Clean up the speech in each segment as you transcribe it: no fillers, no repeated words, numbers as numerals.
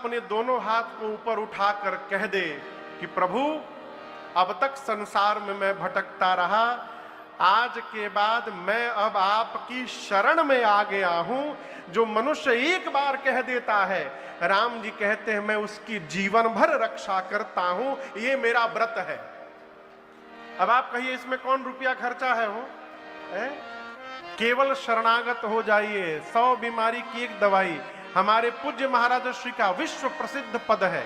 अपने दोनों हाथ को ऊपर उठाकर कह दे कि प्रभु, अब तक संसार में मैं भटकता रहा, आज के बाद मैं अब आपकी शरण में आ गया हूं। जो मनुष्य एक बार कह देता है, राम जी कहते हैं, मैं उसकी जीवन भर रक्षा करता हूं, ये मेरा व्रत है। अब आप कहिए इसमें कौन रुपया खर्चा है हो? केवल शरणागत हो जाइए, 100 बीमारी की एक दवाई। हमारे पूज्य महाराज श्री का विश्व प्रसिद्ध पद है,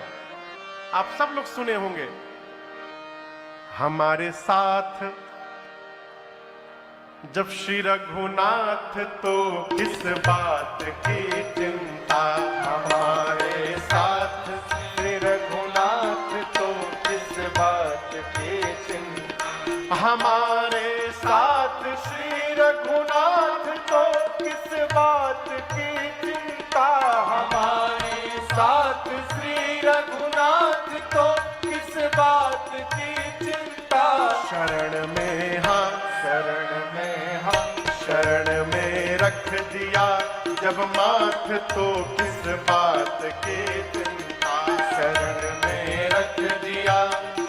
आप सब लोग सुने होंगे। हमारे साथ जब श्री रघुनाथ तो किस बात की चिंता, हमारे साथ श्री रघुनाथ तो किस बात की चिंता, हमारे साथ श्री रघुनाथ तो किस बात की चिंता, हमारे साथ श्री रघुनाथ तो किस बात की चिंता। शरण में हाँ, शरण में हाँ, शरण में रख दिया जब माथ तो किस बात की चिंता, शरण में रख दिया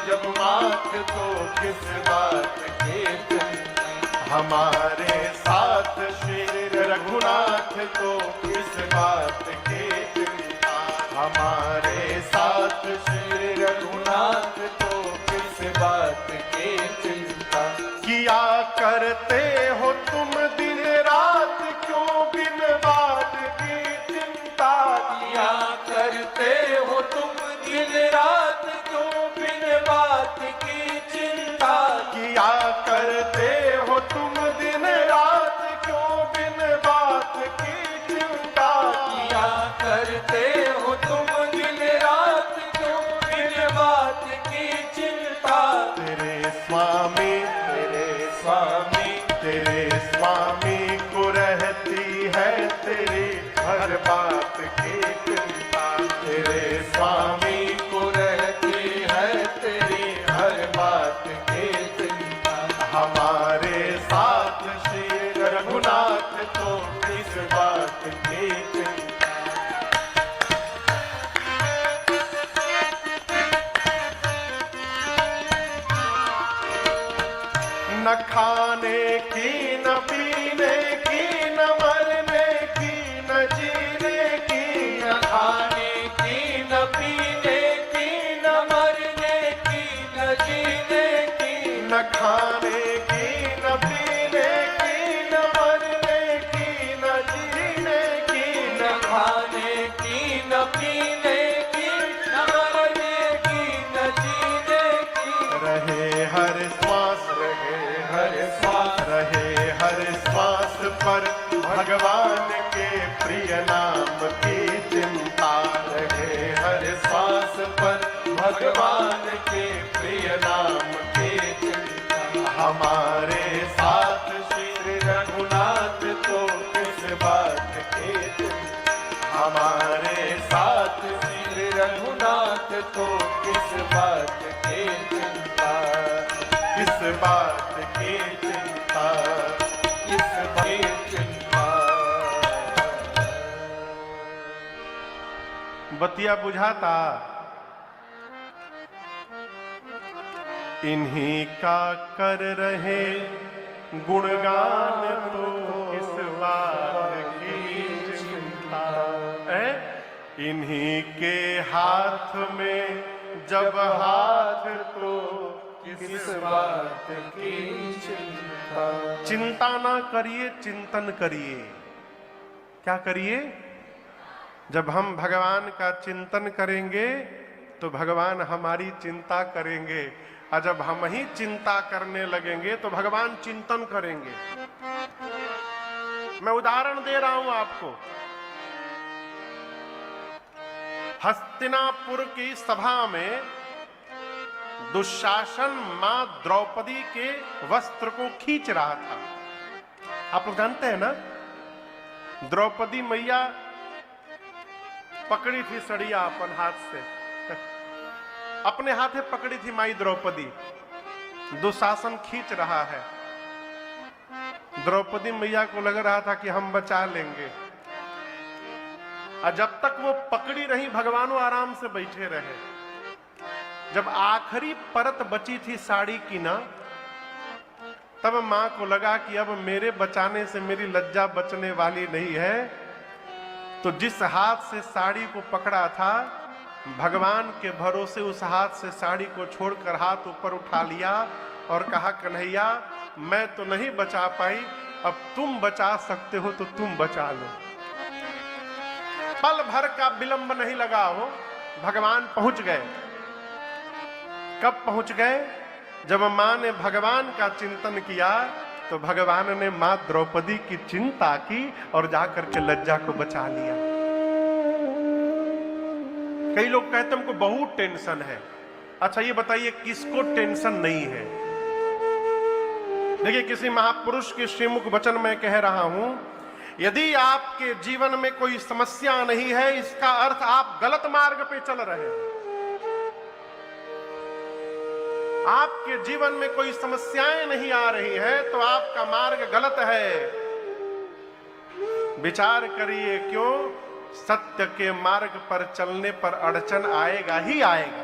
जब माथ तो किस बात की चिंता। हमारे साथ श्री रघुनाथ तो किस बात की चिंता, हमारे साथ श्री रघुनाथ तो किस बात की चिंता। किया करते हो तुम दिन रात क्यों बिन बात की चिंता, किया करते हो तुम दिन रात क्यों बिन बात की चिंता, किया करते हो तुम दिन रात क्यों बिन बात की चिंता, किया करते हो तुम दिन रात क्यों बिन बात की चिंता। तेरे स्वामी, तेरे स्वामी, तेरे स्वामी को रहती है तेरी हर बात की चिंता, तेरे स्वामी को रहती है तेरी हर बात की चिंता। हमारे साथ श्री रघुनाथ तो किस बात की चिंता। न खाने की, न पीने की, न मरने की, न जीने की, न खाने की, न पीने की, न मरने की, न जीने की, न खाने की, न पीने की, न मरने की, न जीने की, न खाने की, न पीने की, न मरने की, न जीने की। रहे हर श्वास, रहे हर श्वास, रहे हर श्वास पर भगवान के प्रिय नाम की चिंता, रहे हर श्वास पर भगवान के प्रिय नाम की चिंता। हमारे साथ श्री रघुनाथ तो किस बात की चिंता, हमारे साथ श्री रघुनाथ तो किस बात की चिंता, किस बात की चिंता, किस बात की चिंता। बतिया बुझाता? इन्हीं का कर रहे गुणगान तो किस बात की चिंता है। इन्हीं के हाथ में जब हाथ तो किस बात की चिंता। चिंता ना करिए, चिंतन करिए। क्या करिए? जब हम भगवान का चिंतन करेंगे तो भगवान हमारी चिंता करेंगे, और जब हम ही चिंता करने लगेंगे तो भगवान चिंतन करेंगे। मैं उदाहरण दे रहा हूं आपको। हस्तिनापुर की सभा में दुशासन मां द्रौपदी के वस्त्र को खींच रहा था। आप लोग जानते हैं ना, द्रौपदी मैया पकड़ी थी सड़िया अपन हाथ से, अपने हाथे पकड़ी थी माई द्रौपदी। दुशासन खींच रहा है। द्रौपदी मैया को लग रहा था कि हम बचा लेंगे, और जब तक वो पकड़ी रही भगवान वो आराम से बैठे रहे। जब आखिरी परत बची थी साड़ी की ना, तब मां को लगा कि अब मेरे बचाने से मेरी लज्जा बचने वाली नहीं है। तो जिस हाथ से साड़ी को पकड़ा था, भगवान के भरोसे उस हाथ से साड़ी को छोड़कर हाथ ऊपर उठा लिया और कहा, कन्हैया मैं तो नहीं बचा पाई, अब तुम बचा सकते हो तो तुम बचा लो। पल भर का विलंब नहीं लगा हो, भगवान पहुंच गए। कब पहुंच गए? जब मां ने भगवान का चिंतन किया तो भगवान ने मां द्रौपदी की चिंता की और जाकर के लज्जा को बचा लिया। कई लोग कहते हमको बहुत टेंशन है। अच्छा ये बताइए किसको टेंशन नहीं है? देखिए किसी महापुरुष के श्रीमुख वचन में कह रहा हूं, यदि आपके जीवन में कोई समस्या नहीं है, इसका अर्थ आप गलत मार्ग पे चल रहे हैं। आपके जीवन में कोई समस्याएं नहीं आ रही है तो आपका मार्ग गलत है। विचार करिए, क्यों? सत्य के मार्ग पर चलने पर अड़चन आएगा ही आएगा।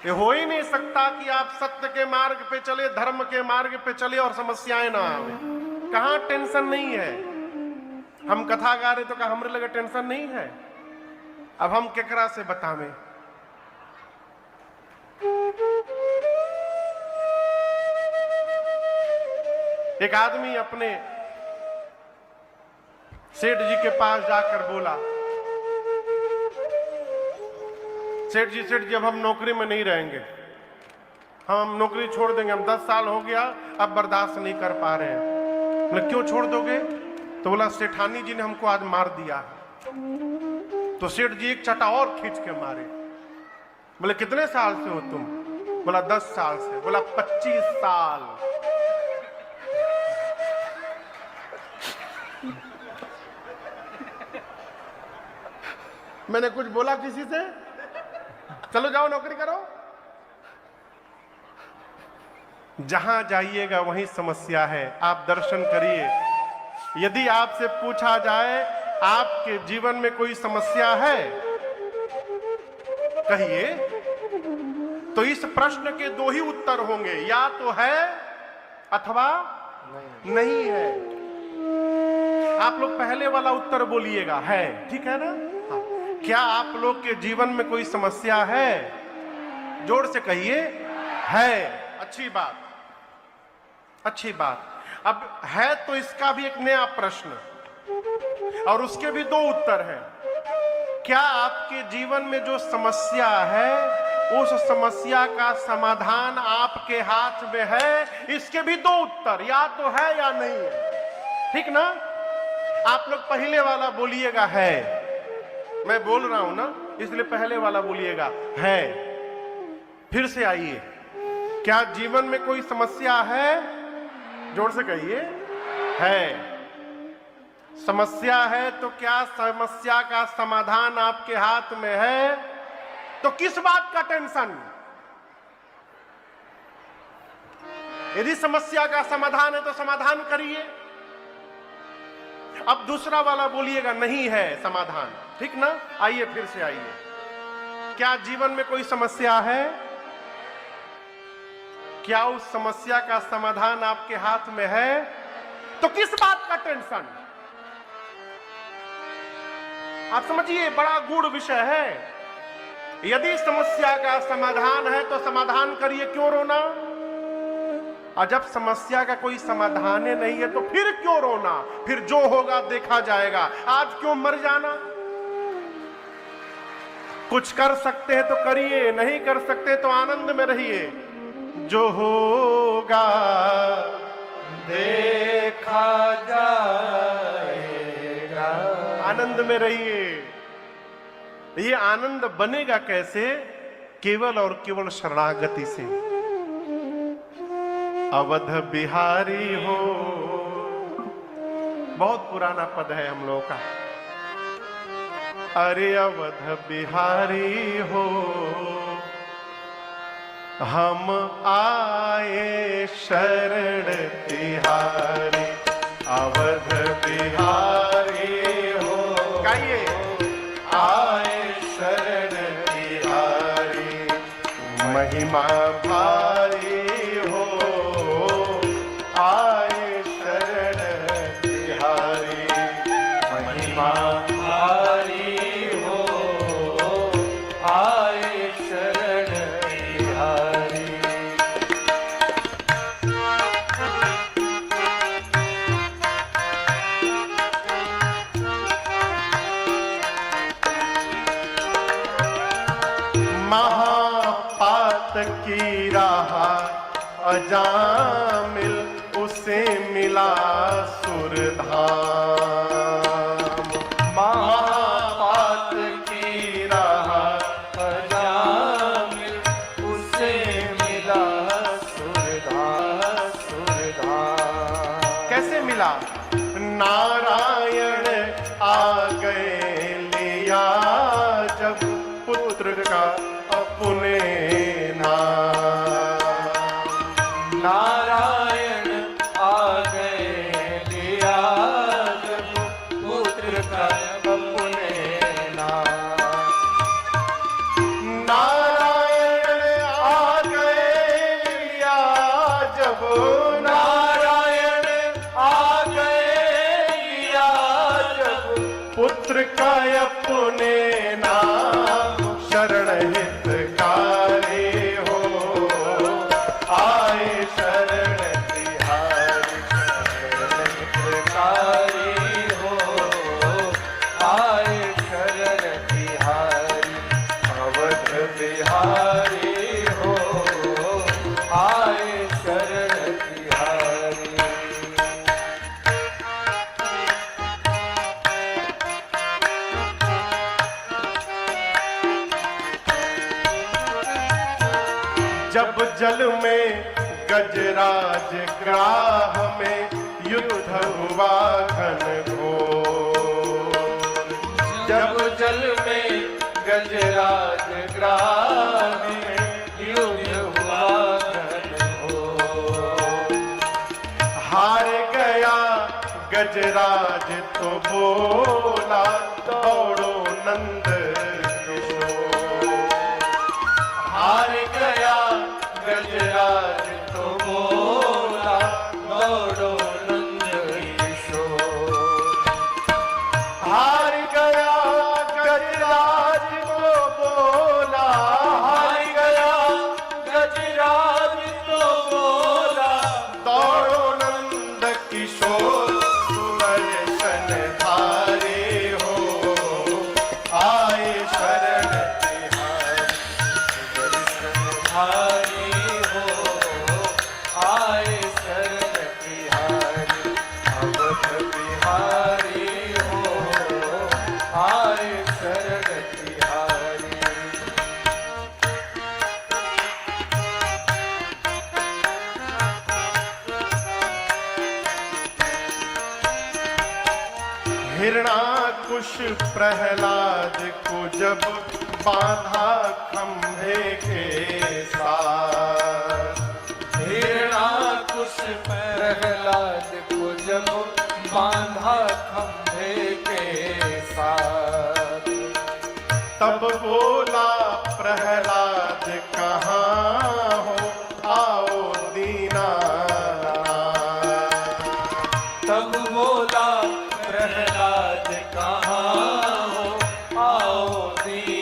ये हो ही नहीं सकता कि आप सत्य के मार्ग पे चले, धर्म के मार्ग पे चले और समस्याएं ना आवे। कहां टेंशन नहीं है? हम कथा गा रहे तो कहा हमरे लगे टेंशन नहीं है। अब हम केकरा से बतावें? एक आदमी अपने सेठ जी के पास जाकर बोला, सेठ जी अब हम नौकरी में नहीं रहेंगे, हम नौकरी छोड़ देंगे, हम 10 साल हो गया अब बर्दाश्त नहीं कर पा रहे हैं। बोले क्यों छोड़ दोगे? तो बोला सेठानी जी ने हमको आज मार दिया। तो सेठ जी एक चटा और खींच के मारे। बोले कितने साल से हो तुम? बोला 10 साल से। बोला 25 साल। मैंने कुछ बोला किसी से? चलो जाओ नौकरी करो। जहां जाइएगा वहीं समस्या है। आप दर्शन करिए, यदि आपसे पूछा जाए आपके जीवन में कोई समस्या है, कहिए, तो इस प्रश्न के 2 ही उत्तर होंगे, या तो है अथवा नहीं है। आप लोग पहले वाला उत्तर बोलिएगा, है। ठीक है ना? क्या आप लोग के जीवन में कोई समस्या है? जोर से कहिए, है। अच्छी बात, अच्छी बात। अब है तो इसका भी एक नया प्रश्न और उसके भी 2 उत्तर हैं। क्या आपके जीवन में जो समस्या है उस समस्या का समाधान आपके हाथ में है? इसके भी 2 उत्तर, या तो है या नहीं है। ठीक ना? आप लोग पहले वाला बोलिएगा, है। मैं बोल रहा हूं ना, इसलिए पहले वाला बोलिएगा, है। फिर से आइए, क्या जीवन में कोई समस्या है? जोर से कहिए, है। समस्या है तो क्या समस्या का समाधान आपके हाथ में है? तो किस बात का टेंशन? यदि समस्या का समाधान है तो समाधान करिए। अब दूसरा वाला बोलिएगा, नहीं है समाधान। ठीक ना? आइए फिर से आइए, क्या जीवन में कोई समस्या है? क्या उस समस्या का समाधान आपके हाथ में है? तो किस बात का टेंशन? आप समझिए, बड़ा गूढ़ विषय है। यदि समस्या का समाधान है तो समाधान करिए, क्यों रोना? और जब समस्या का कोई समाधान नहीं है तो फिर क्यों रोना? फिर जो होगा देखा जाएगा। आज क्यों मर जाना? कुछ कर सकते हैं तो करिए, नहीं कर सकते तो आनंद में रहिए। जो होगा देखा जाएगा। आनंद में रहिए। ये आनंद बनेगा कैसे? केवल और केवल शरणागति से। अवध बिहारी हो, बहुत पुराना पद है हम लोगों का। अरे अवध बिहारी हो, हम आए शरण तिहारी। अवध बिहारी हो, गाइए। आए शरण तिहारी महिमा भारी हो, आए शरण तिहारी महिमा भारी हो, आए शरण तिहारी। महापात की राह अजामिल उसे मिला सुरधाम। महापात की राह अजामिल उसे मिला सुरधाम। कैसे मिला? नारायण आ गए लिया जब पुत्र का अपने नाम। नारायण आ गए लिया जब पुत्र का अपने नाम। नारायण आ गए लिया जब, नारायण आ गए लिया जब पुत्र का अपने नाम। शरण हितकारी हो, आए शरण तिहारी। शरण हितकारी हो, आए शरण तिहारी। अवध बिहारी हो, आए शरण तिहारी। जब जल में गजराज ग्राह में युद्ध हुआ घनघोर। जब जल में गजराज ग्राह में युद्ध हुआ घनघोर। हार गया गजराज तो बोला दौड़ो नंद किशोर। हार गया गजराज तो बोला दौड़ो नंद किशोर। हार गया गजराज तो बोला, हार गया गजराज तो बोला दौड़ो नंद किशोर। सुदर्शन धारे हो, आए शरण तिहारी। सुदर्शन धारे हो, आए शरण तिहारी। अवध बिहारी हो, आए शरण तिहारी। हिरणाकुश प्रहलाद को जब बांधा खंभे के साथ। हिरणाकुश प्रहलाद को जब बांधा खंभे के साथ। तब बोला प्रहलाद कहाँ हो, आओ दीनानाथ। तब बोला प्रहलाद कहाँ हो, आओ दीनानाथ।